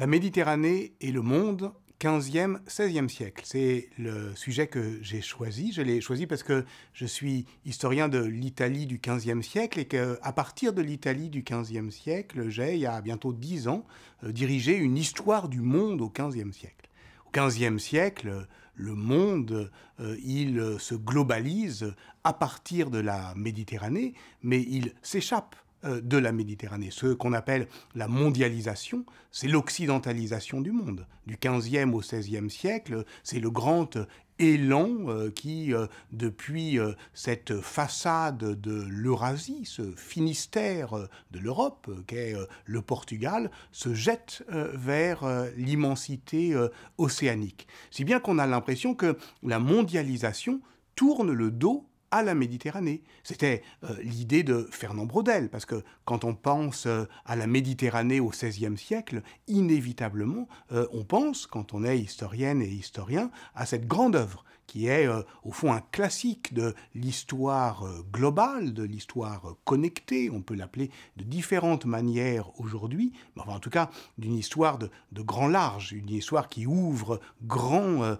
La Méditerranée et le monde, 15e, 16e siècle. C'est le sujet que j'ai choisi. Je l'ai choisi parce que je suis historien de l'Italie du 15e siècle et qu'à partir de l'Italie du 15e siècle, j'ai, il y a bientôt 10 ans, dirigé une histoire du monde au 15e siècle. Au 15e siècle, le monde, il se globalise à partir de la Méditerranée, mais il s'échappe de la Méditerranée. Ce qu'on appelle la mondialisation, c'est l'occidentalisation du monde. Du 15e au 16e siècle, c'est le grand élan qui, depuis cette façade de l'Eurasie, ce Finistère de l'Europe, qu'est le Portugal, se jette vers l'immensité océanique. Si bien qu'on a l'impression que la mondialisation tourne le dos à la Méditerranée. C'était l'idée de Fernand Braudel, parce que quand on pense à la Méditerranée au XVIe siècle, inévitablement, on pense, quand on est historienne et historien, à cette grande œuvre qui est au fond un classique de l'histoire globale, de l'histoire connectée, on peut l'appeler de différentes manières aujourd'hui, mais enfin, en tout cas d'une histoire de grand large, une histoire qui ouvre grand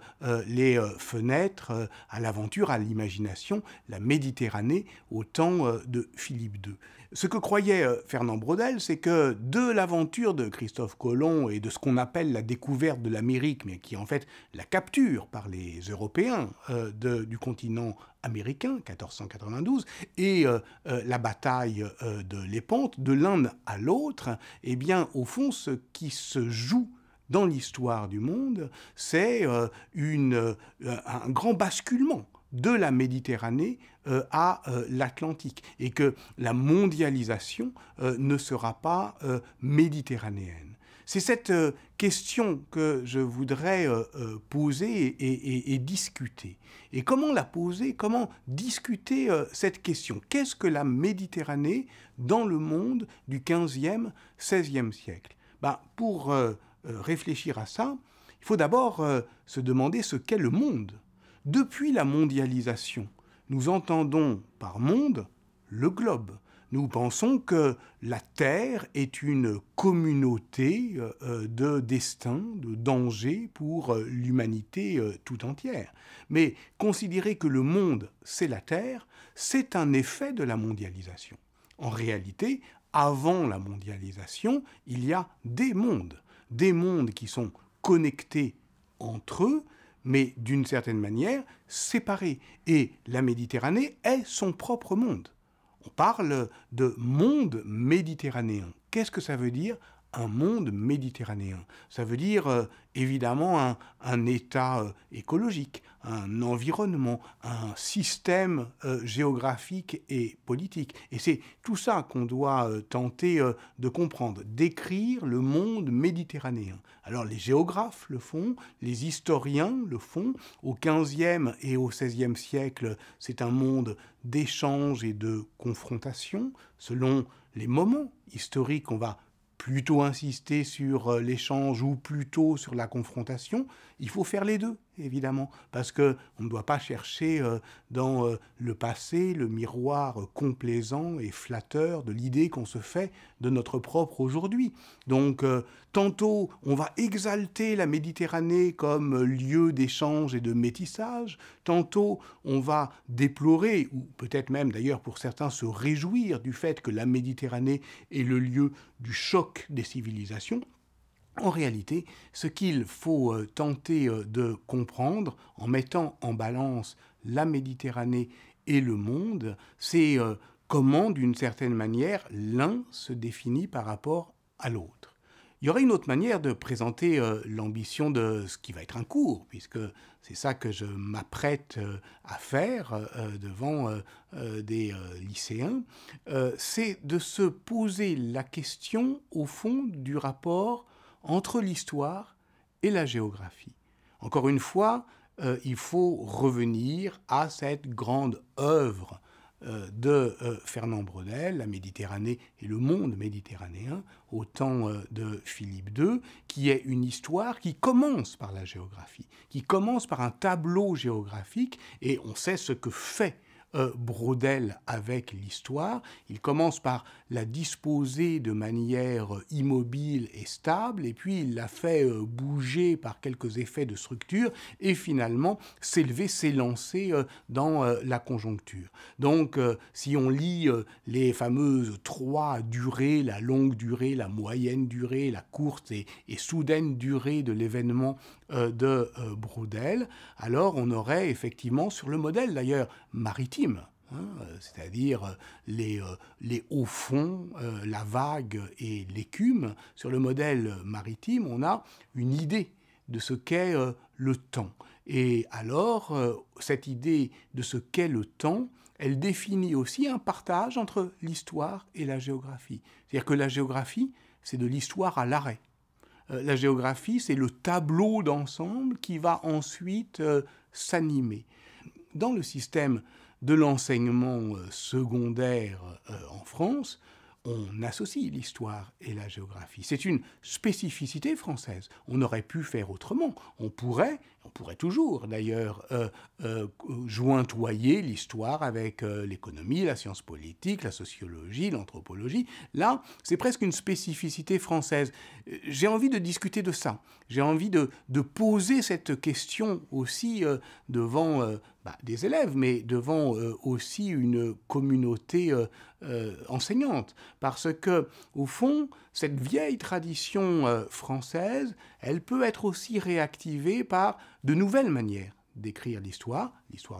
les fenêtres à l'aventure, à l'imagination, la Méditerranée au temps de Philippe II. Ce que croyait Fernand Braudel, c'est que de l'aventure de Christophe Colomb et de ce qu'on appelle la découverte de l'Amérique, mais qui est en fait la capture par les Européens du continent américain, 1492, et la bataille de Lépante, de l'un à l'autre, eh bien, au fond, ce qui se joue dans l'histoire du monde, c'est un grand basculement de la Méditerranée à l'Atlantique, et que la mondialisation ne sera pas méditerranéenne. C'est cette question que je voudrais poser et discuter. Et comment la poser, comment discuter cette question? Qu'est-ce que la Méditerranée dans le monde du 15e, 16e siècle? Pour réfléchir à ça, il faut d'abord se demander ce qu'est le monde. Depuis la mondialisation, nous entendons par monde le globe. Nous pensons que la Terre est une communauté de destin, de danger pour l'humanité tout entière. Mais considérer que le monde, c'est la Terre, c'est un effet de la mondialisation. En réalité, avant la mondialisation, il y a des mondes qui sont connectés entre eux, mais d'une certaine manière séparés. Et la Méditerranée est son propre monde. On parle de monde méditerranéen. Qu'est-ce que ça veut dire, un monde méditerranéen? Ça veut dire évidemment un état écologique, un environnement, un système géographique et politique. Et c'est tout ça qu'on doit tenter de comprendre, décrire le monde méditerranéen. Alors les géographes le font, les historiens le font. Au XVe et au XVIe siècle, c'est un monde d'échange et de confrontation. Selon les moments historiques, on va plutôt insister sur l'échange ou plutôt sur la confrontation. Il faut faire les deux, évidemment, parce qu'on ne doit pas chercher dans le passé le miroir complaisant et flatteur de l'idée qu'on se fait de notre propre aujourd'hui. Donc, tantôt, on va exalter la Méditerranée comme lieu d'échange et de métissage, tantôt, on va déplorer, ou peut-être même d'ailleurs pour certains se réjouir du fait que la Méditerranée est le lieu du choc des civilisations. En réalité, ce qu'il faut tenter de comprendre en mettant en balance la Méditerranée et le monde, c'est comment, d'une certaine manière, l'un se définit par rapport à l'autre. Il y aurait une autre manière de présenter l'ambition de ce qui va être un cours, puisque c'est ça que je m'apprête à faire devant des lycéens, c'est de se poser la question, au fond, du rapport entre l'histoire et la géographie. Encore une fois, il faut revenir à cette grande œuvre de Fernand Braudel, la Méditerranée et le monde méditerranéen, au temps de Philippe II, qui est une histoire qui commence par la géographie, qui commence par un tableau géographique, et on sait ce que fait Braudel avec l'histoire. Il commence par la disposer de manière immobile et stable, et puis il la fait bouger par quelques effets de structure, et finalement s'élancer dans la conjoncture. Donc, si on lit les fameuses trois durées, la longue durée, la moyenne durée, la courte et soudaine durée de l'événement de Braudel, alors on aurait effectivement, sur le modèle d'ailleurs maritime, c'est-à-dire les hauts fonds, la vague et l'écume, sur le modèle maritime, on a une idée de ce qu'est le temps. Et alors, cette idée de ce qu'est le temps, elle définit aussi un partage entre l'histoire et la géographie. C'est-à-dire que la géographie, c'est de l'histoire à l'arrêt. La géographie, c'est le tableau d'ensemble qui va ensuite s'animer. Dans le système de l'enseignement secondaire en France, on associe l'histoire et la géographie. C'est une spécificité française. On aurait pu faire autrement. On pourrait toujours d'ailleurs jointoyer l'histoire avec l'économie, la science politique, la sociologie, l'anthropologie. Là, c'est presque une spécificité française. J'ai envie de discuter de ça. J'ai envie de poser cette question aussi devant des élèves, mais devant aussi une communauté enseignante. Parce que, au fond, cette vieille tradition française, elle peut être aussi réactivée par de nouvelles manières d'écrire l'histoire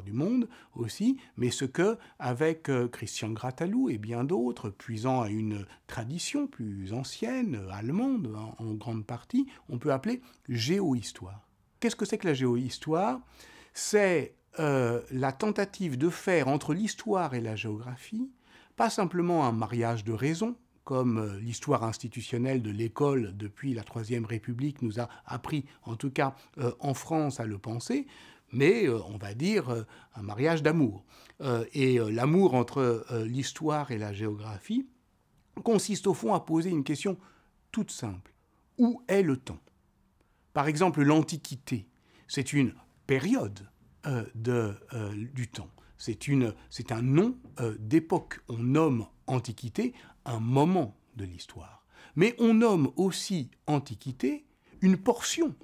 du monde aussi, mais ce que, avec Christian Grattalou et bien d'autres, puisant à une tradition plus ancienne, allemande en grande partie, on peut appeler géohistoire. Qu'est-ce que c'est que la géohistoire? C'est la tentative de faire entre l'histoire et la géographie, pas simplement un mariage de raison, comme l'histoire institutionnelle de l'école depuis la Troisième République nous a appris, en tout cas en France, à le penser, mais on va dire un mariage d'amour. Et l'amour entre l'histoire et la géographie consiste au fond à poser une question toute simple. Où est le temps? Par exemple, l'Antiquité, c'est une période du temps. C'est un nom d'époque. On nomme Antiquité un moment de l'histoire. Mais on nomme aussi Antiquité une portion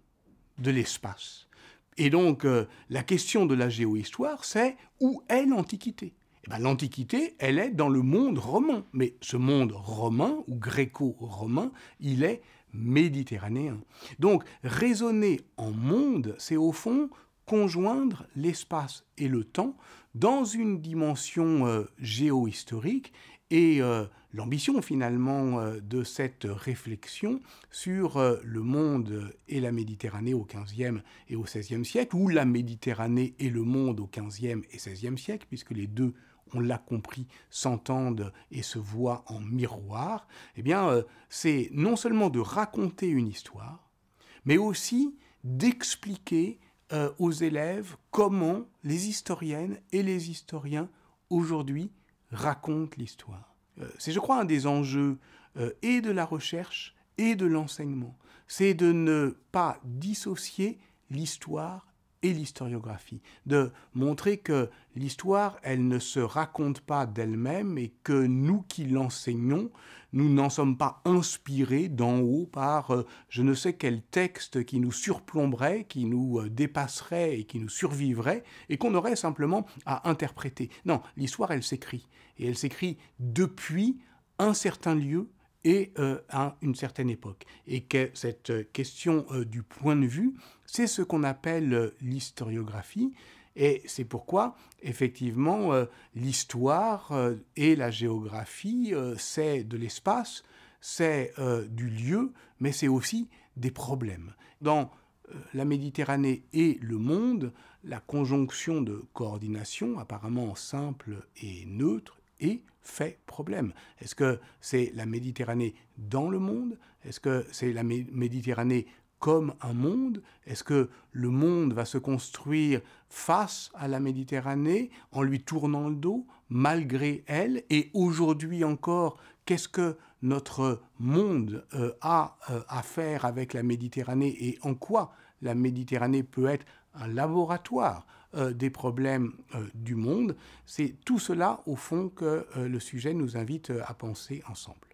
de l'espace. Et donc, la question de la géohistoire, c'est où est l'Antiquité? Eh bien, l'Antiquité, elle est dans le monde romain. Mais ce monde romain, ou gréco-romain, il est méditerranéen. Donc, raisonner en monde, c'est au fond conjoindre l'espace et le temps dans une dimension géohistorique. Et l'ambition finalement de cette réflexion sur le monde et la Méditerranée au XVe et au XVIe siècle, ou la Méditerranée et le monde au XVe et XVIe siècle, puisque les deux, on l'a compris, s'entendent et se voient en miroir, eh bien, c'est non seulement de raconter une histoire, mais aussi d'expliquer aux élèves comment les historiennes et les historiens aujourd'hui racontent l'histoire. C'est, je crois, un des enjeux et de la recherche et de l'enseignement. C'est de ne pas dissocier l'histoire et l'historiographie, de montrer que l'histoire, elle ne se raconte pas d'elle-même et que nous qui l'enseignons, nous n'en sommes pas inspirés d'en haut par je ne sais quel texte qui nous surplomberait, qui nous dépasserait et qui nous survivrait et qu'on aurait simplement à interpréter. Non, l'histoire, elle s'écrit. Et elle s'écrit depuis un certain lieu et à une certaine époque. Et que cette question du point de vue, c'est ce qu'on appelle l'historiographie. Et c'est pourquoi, effectivement, l'histoire et la géographie, c'est de l'espace, c'est du lieu, mais c'est aussi des problèmes. Dans la Méditerranée et le monde, la conjonction de coordination, apparemment simple et neutre, et fait problème. Est-ce que c'est la Méditerranée dans le monde? Est-ce que c'est la Méditerranée comme un monde? Est-ce que le monde va se construire face à la Méditerranée en lui tournant le dos, malgré elle? Et aujourd'hui encore, qu'est-ce que notre monde a à faire avec la Méditerranée et en quoi la Méditerranée peut être un laboratoire des problèmes du monde. C'est tout cela, au fond, que le sujet nous invite à penser ensemble.